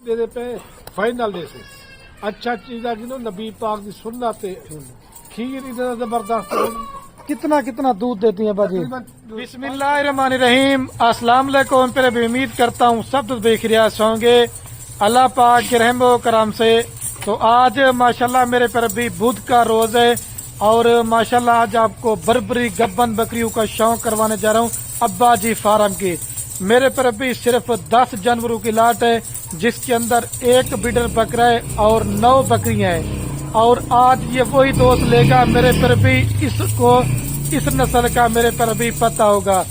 دے پہ فائنل دے سے اچھا چیز ہے کہ نبی پاک دی سنت کھیر اتنا زبردست کتنا دودھ دیتی ہیں باجی؟ بسم اللہ الرحمن الرحیم، السلام علیکم۔ پھر بھی امید کرتا ہوں سب تو بے خیریت ہوں گے اللہ پاک کے رحم و کرم سے۔ تو آج ماشاءاللہ میرے پر بھی بدھ کا روز ہے اور ماشاءاللہ آج آپ کو بربری گبن بکریوں کا شوق کروانے جا رہا ہوں ابا جی فارم کی۔ میرے پر بھی صرف 10 جانوروں کی لاٹ ہے جس کے اندر ایک بیڈر بکرا ہے اور 9 بکریاں ہیں، اور آج یہ وہی دوست لے گا میرے پر بھی اس نسل کا میرے پر بھی پتہ ہوگا۔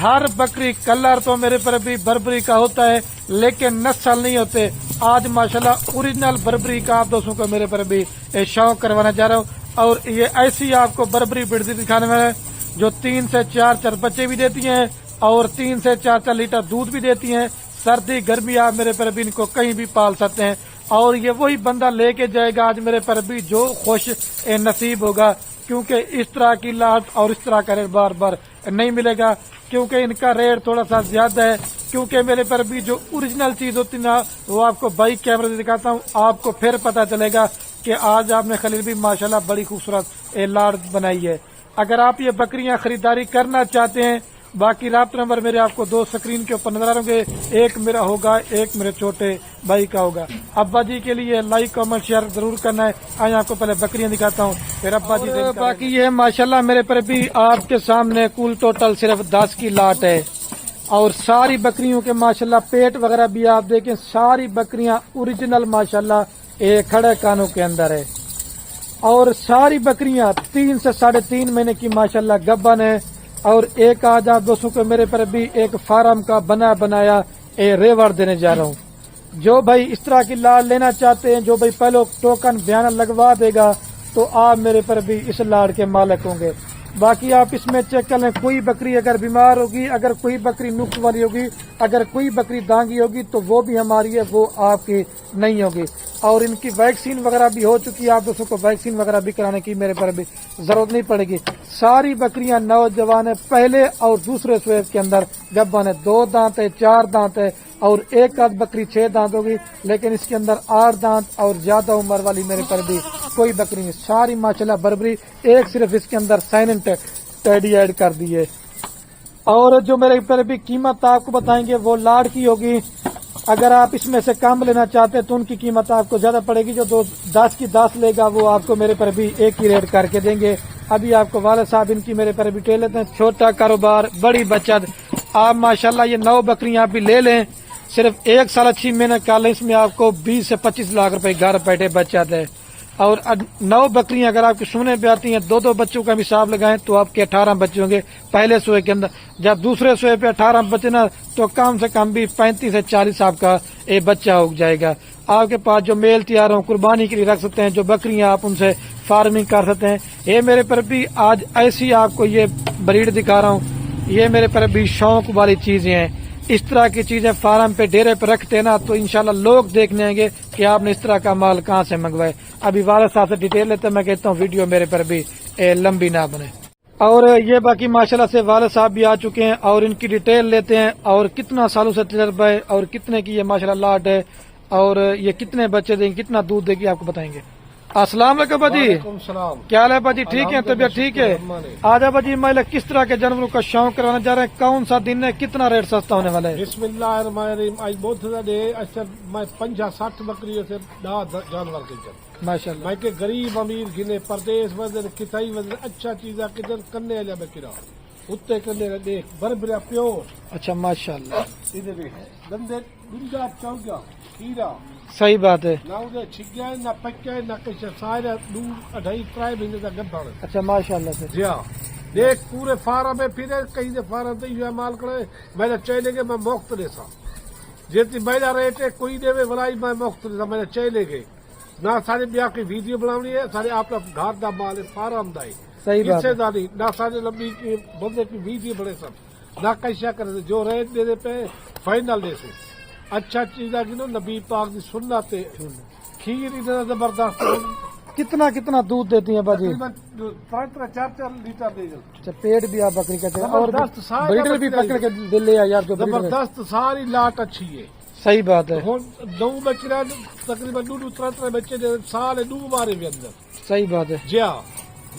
ہر بکری کلر تو میرے پر بھی بربری کا ہوتا ہے لیکن نسل نہیں ہوتے۔ آج ماشاءاللہ اوریجنل بربری کا آپ دوستوں کو میرے پر بھی شوق کروانا چاہ رہا ہوں، اور یہ ایسی آپ کو بربری بڑھتی دکھانے میں جو 3 سے 4 بچے بھی دیتی ہیں اور 3 سے 4 لیٹر دودھ بھی دیتی ہیں۔ سردی گرمی آپ میرے پر بھی ان کو کہیں بھی پال سکتے ہیں، اور یہ وہی بندہ لے کے جائے گا آج میرے پر بھی جو خوش نصیب ہوگا، کیونکہ اس طرح کی لاٹ اور اس طرح کا ریٹ بار بار نہیں ملے گا، کیونکہ ان کا ریٹ تھوڑا سا زیادہ ہے۔ کیونکہ میرے پر بھی جو اوریجنل چیز ہوتی نا وہ آپ کو بائک کیمرے سے دکھاتا ہوں، آپ کو پھر پتہ چلے گا کہ آج آپ نے خلیل بھی ماشاءاللہ بڑی خوبصورت لاٹ بنائی ہے۔ اگر آپ یہ بکریاں خریداری کرنا چاہتے ہیں، باقی رابطہ نمبر میرے آپ کو 2 سکرین کے اوپر نظر آ رہے ہوں گے، ایک میرا ہوگا ایک میرے چھوٹے بھائی کا ہوگا۔ ابا جی کے لیے لائک کامنٹ شیئر ضرور کرنا ہے۔ آج آپ کو پہلے بکریاں دکھاتا ہوں پھر ابا جی سے۔ باقی یہ ماشاءاللہ میرے پر بھی آپ کے سامنے کل ٹوٹل صرف 10 کی لاٹ ہے، اور ساری بکریوں کے ماشاءاللہ پیٹ وغیرہ بھی آپ دیکھیں، ساری بکریاں اوریجنل ماشاءاللہ کھڑے کانوں کے اندر ہے، اور ساری بکریاں 3 سے 3.5 مہینے کی ماشاءاللہ گبن ہے۔ اور ایک آج آپ دوستوں کو میرے پر بھی ایک فارم کا بنایا ریوڑ دینے جا رہا ہوں۔ جو بھائی اس طرح کی لاٹ لینا چاہتے ہیں، جو بھائی پہلو ٹوکن بیان لگوا دے گا تو آپ میرے پر بھی اس لاٹ کے مالک ہوں گے۔ باقی آپ اس میں چیک کر لیں، کوئی بکری اگر بیمار ہوگی، اگر کوئی بکری نقص والی ہوگی، اگر کوئی بکری دانگی ہوگی تو وہ بھی ہماری ہے، وہ آپ کی نہیں ہوگی۔ اور ان کی ویکسین وغیرہ بھی ہو چکی ہے، آپ دوستوں کو ویکسین وغیرہ بھی کرانے کی میرے پر بھی ضرورت نہیں پڑے گی۔ ساری بکریاں نوجوان ہیں، پہلے اور دوسرے سویب کے اندر گبن ہے، 2 دانت ہے، 4 دانت ہے، اور ایک آدھ بکری 6 دانت ہوگی، لیکن اس کے اندر 8 دانت اور زیادہ عمر والی میرے پر بھی کوئی بکری نہیں۔ ساری ماشاءاللہ بربری، ایک صرف اس کے اندر سائلنٹ ٹیڈی ایڈ کر دی ہے۔ اور جو میرے پر بھی قیمت آپ کو بتائیں گے وہ لاٹ کی ہوگی۔ اگر آپ اس میں سے کم لینا چاہتے ہیں تو ان کی قیمت آپ کو زیادہ پڑے گی۔ جو 10 کی 10 لے گا وہ آپ کو میرے پر بھی ایک ہی ریٹ کر کے دیں گے۔ ابھی آپ کو والد صاحب ان کی میرے پر بھی ٹیل لیتے ہیں۔ چھوٹا کاروبار بڑی بچت، آپ ماشاءاللہ یہ 9 بکریاں بھی لے لیں، صرف 1 سال اچھی محنت کر لیں، اس میں آپ کو 20 سے 25 لاکھ روپے گھر بیٹھے بچت ہے۔ اور 9 بکریاں اگر آپ کے سونے پہ آتی ہیں، 2 بچوں کا حساب لگائیں تو آپ کے 18 بچے ہوں گے پہلے سوئے کے اندر۔ جب دوسرے سوئے پہ 18 بچے نا تو کم سے کم بھی 35 سے 40 آپ کا بچہ ہو جائے گا۔ آپ کے پاس جو میل تیار ہوں قربانی کے لیے رکھ سکتے ہیں، جو بکریاں آپ ان سے فارمنگ کر سکتے ہیں۔ یہ میرے پر بھی آج ایسی آپ کو یہ بریڈ دکھا رہا ہوں، یہ میرے پر بھی شوق والی چیزیں ہیں۔ اس طرح کی چیزیں فارم پہ ڈیرے پہ رکھتے ہیں نا تو انشاءاللہ لوگ دیکھنے آئیں گے کہ آپ نے اس طرح کا مال کہاں سے منگوائے۔ ابھی والد صاحب سے ڈیٹیل لیتے ہیں، میں کہتا ہوں ویڈیو میرے پر بھی لمبی نہ بنے۔ اور یہ باقی ماشاءاللہ سے والد صاحب بھی آ چکے ہیں اور ان کی ڈیٹیل لیتے ہیں، اور کتنا سالوں سے تجربہ ہے اور کتنے کی یہ ماشاءاللہ لاٹ ہے، اور یہ کتنے بچے دیں گے، کتنا دودھ دے گی، آپ کو بتائیں گے۔ السلام علیکم باجی، وعلیکم السلام۔ کیا حال ہے باجی؟ ٹھیک ہے، طبیعت ٹھیک ہے؟ آج باجی میں کس طرح کے جانوروں کا شوق کروانا چاہ رہے ہیں، کون سا دن ہے، کتنا ریٹ سستا ہونے والا ہے؟ بسم اللہ الرحمن الرحیم۔ آج بدھ کا ڈے، اچھا میں 50-60 بکریوں سے 10 جانور کے چل ماشاءاللہ میں کہ غریب امیر گنے پردیش وزن کتائی وزن اچھا چیزا کدھر کرنے والے بکرا اتنے کرنے دیکھ بربریا پیور۔ اچھا ماشاءاللہ، ادھر دندے گنجا چوگا کھیرا، صحیح بات ہے۔ نہ ادھر چھگیا نہ پکیا نہ کچھ سارا 2-2.5 مہینے کا گبھڑ۔ اچھا ماشاءاللہ سے جی ہاں، دیکھ پورے فارم میں پھر کہیں سے فارم تو یہ مال کرے میں نے چلے گئے، میں مفت دے سا جیتی میرا ریٹ ہے کوئی دے بلائی میں مفت دے سا، میں نے چلے گئے نہ سارے بیاہ کی ویڈیو بنانی ہے، سارے آپ گھر دا مال ہے فارم دا ہے، صحیح بات ہے۔ داری نہ سارے لمبی کی بندے کی ویڈیو بڑے سب نہ کیسا کرے جو ریٹ دے دے پہ فائنل دے سے اچھا چیز ہے کہ نبی پاک دی سنت کھیر اتنا زبردست کتنا دودھ دیتی ہیں باجی؟ 3-4 لیٹر دے گا۔ اچھا پیٹ بھی آپ بکری کہتے ہیں، اور زبردست ساری بریڈر بھی پکڑ کے دل لے آ یار، جو بریڈر زبردست ساری لاٹ اچھی ہے، صحیح بات ہے، ہوں نو بچے تقریباً ڈو تر بچے سال ڈو مارے بھی اندر صحیح بات ہے، جی ہاں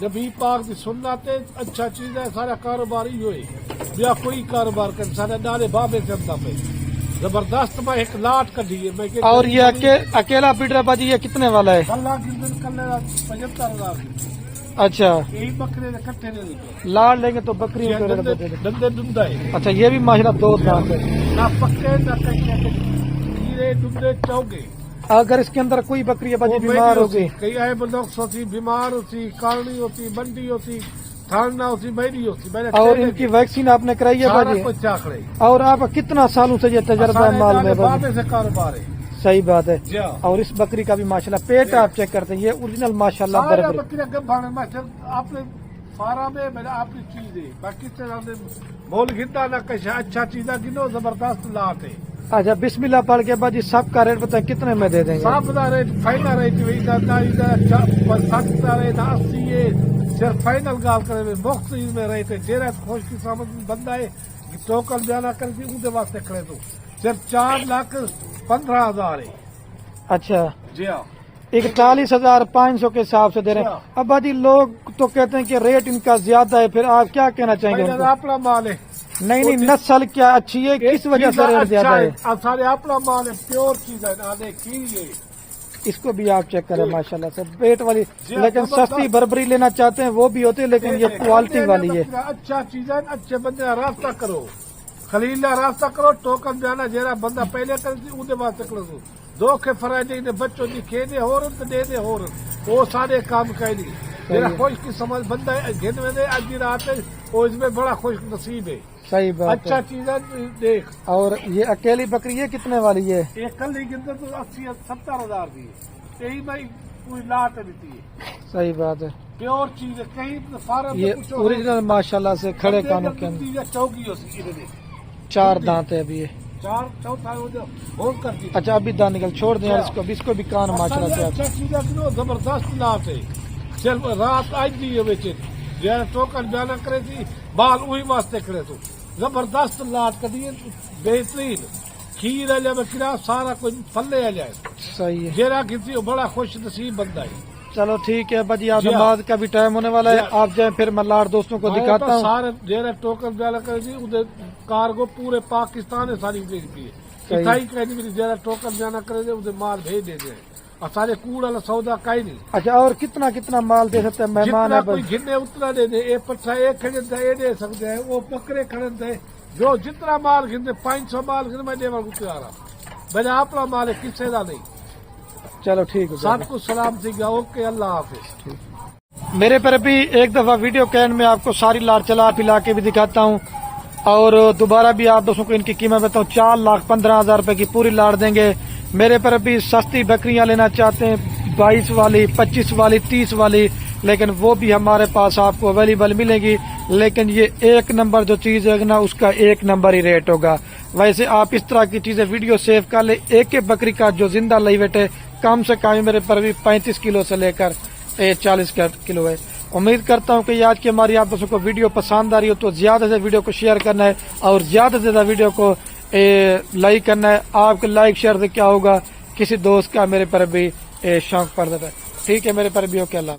نبی پاک دی سنت ہے اچھا چیز ہے سارا کاروبار ہی ہوئے بیا کوئی کاروبار کر سارے نالے بابے سے اندر پہ زبردست میں ایک لاٹ کڈی ہے میں کہ اور یہ اکیلا پیٹرا باجی یہ کتنے والا ہے؟ اللہ کی دن کلے 75,000 کی اچھا یہی بکرے نے کٹھے نے نکلے لاڑ لیں گے تو بکری کو ریٹ دے دیں گے۔ دندے ڈندا ہے اچھا یہ بھی ماشاءاللہ دو دانت ہے، نہ پکے نہ کچے کیڑے ڈنڈے چوگے اگر اس کے اندر کوئی بکری ہے باجی بیمار ہو گئی کئی آئے بلوکس ہوتی بیمار ہوتی کارنی ہوتی بنڈی ہوتی تھاننا ہوتی میری ہوتی میں نے اور ان کی ویکسین آپ نے کرائی ہے سارا باجی؟ کچھ چاکڑے اور آپ کا کتنا سالوں سے یہ تجربہ ہے مال میں باجی؟ بابے سے کاروبار ہے صحیح بات ہے، جی ہاں اور اس بکری کا بھی ماشاءاللہ پیٹ آپ چیک کرتے ہیں یہ اوریجنل ماشاءاللہ سارا برابر بکریاں گبھانے میں آپ نے فارا میں میں نے آپ کی چیز ہے باقی سے مول گھنٹا نہ کچھ اچھا چیزاں گنو زبردست لاٹ ہے اچھا بسم اللہ پڑھ کے باجی سب کا ریٹ بتائیں کتنے میں دے دیں گے؟ صاف دا ریٹ فائنل ریٹ وہی دا 60 دا ریٹ 80 ہے صرف فائنل گال کرے میں مختلف میں ریٹ ہے جیرا خوش کی سامد بندہ ہے ٹوکن بیانہ کر دی اون دے واسطے کھڑے تو صرف 4,15,000 ہے اچھا جی ہاں 41,500 کے حساب سے دے رہے ہیں۔ اب باجی لوگ تو کہتے ہیں کہ ریٹ ان کا زیادہ ہے، پھر آپ کیا کہنا چاہیں گے ان کو؟ اپنا مال ہے نہیں نسل کیا اچھی ہے کس وجہ سے ریٹ زیادہ ہے؟ سارے اپنا مال ہے پیور چیز ہے آدھے کی ہے اس کو بھی آپ چیک کریں ماشاءاللہ سے پیٹ والی، لیکن سستی بربری لینا چاہتے ہیں وہ بھی ہوتی ہے لیکن یہ کوالٹی والی ہے۔ اچھا چیز ہے اچھے بندے کا رابطہ کرو خلیل کا رابطہ کرو ٹوکن دینا جہاں بندہ پہلے کرتی اندر واسطے کرو دو کے فرائیڈے نے بچوں کی کھے دے ہو رہے دے دے ہو رہے وہ سارے کام کہیں نہیں میرا خوش کی سمجھ بندہ گھن میں دے آج رات ہے وہ اس میں بڑا خوش نصیب ہے صحیح بات اچھا ہے۔ چیز ہے دیکھ اور یہ اکیلی بکری ہے کتنے والی ہے؟ ایک کل ہی گنتے تو 80-70,000 دی ہے یہی میں کوئی لاٹ دیتی ہے صحیح بات ہے، پیور چیز ہے کہیں فارم یہ اوریجنل ماشاءاللہ سے کھڑے کانوں کے اندر چوکی ہوتی ہے 4 دانت ہے ابھی یہ۔ چار چوتھا ہو جاؤ بہت کرتی اچھا ابھی دان نکل چھوڑ دیں اس کو بھی کان ماشاءاللہ سے اچھا چیز ہے زبردست لاٹ ہے صرف رات آج دی ہے بچے جہاں ٹوکن بیانہ کرے تھی بال وہی واسطے کرے تو زبردست لاٹ کری بہترین کھیر آ جائے بکرا سارا کچھ پلے آ جائے صحیح ہے۔ جیرا کسی بڑا خوش نصیب بندہ ہے چلو ٹھیک ہے باجی آپ جی ہاں۔ نماز کا بھی ٹائم ہونے والا ہے، آپ جائیں پھر میں لاڑ دوستوں کو دکھاتا ہوں۔ سارے جہاں ٹوکن بیانہ کرے تھی ادھر کارگو پورے پاکستان ہے ساری بھیج پی صحیح۔ ہے کہیں بھی جہاں ٹوکن بیانہ کرے تھے ادھر مال بھیج دے دیں اور سارے کوڑ والا سودا کا ہی نہیں اچھا اور کتنا مال دے سکتے ہیں مہمان جتنا ہے کوئی گھنے اتنا دے دے ایک پٹھا ایک کھڑے یہ دے سکتے ہیں وہ بکرے کھڑے تھے جو جتنا مال گھنتے 500 مال گھن میں دے تیار ہوں میں نے اپنا مال ہے کسی کا نہیں چلو ٹھیک ہے سب کو سلام سی گیا اوکے اللہ حافظ میرے پر بھی ایک دفعہ ویڈیو کین میں آپ کو ساری لاڑ چلا پلا کے بھی دکھاتا ہوں اور دوبارہ بھی آپ دوستوں کو ان کی قیمت بتاؤں 4,15,000 روپے کی پوری لاڑ دیں گے۔ میرے پر بھی سستی بکریاں لینا چاہتے ہیں 22 والی 25 والی 30 والی لیکن وہ بھی ہمارے پاس آپ کو اویلیبل ملے گی لیکن یہ ایک نمبر جو چیز ہے نا اس کا ایک نمبر ہی ریٹ ہوگا۔ ویسے آپ اس طرح کی چیزیں ویڈیو سیو کر لیں ایک بکری کا جو زندہ لئی ویٹ ہے کم سے کم میرے پر بھی 35 کلو سے لے کر 40 کلو ہے۔ امید کرتا ہوں کہ آج کی ہماری آپ دوستوں کو ویڈیو پسند آ رہی ہو تو زیادہ سے ویڈیو کو شیئر کرنا ہے اور زیادہ سے زیادہ ویڈیو کو لائک کرنا ہے۔ آپ کے لائک شیئر سے کیا ہوگا کسی دوست کا میرے پر بھی شوق پڑ جاتا ہے۔ ٹھیک ہے میرے پر بھی اوکے اللہ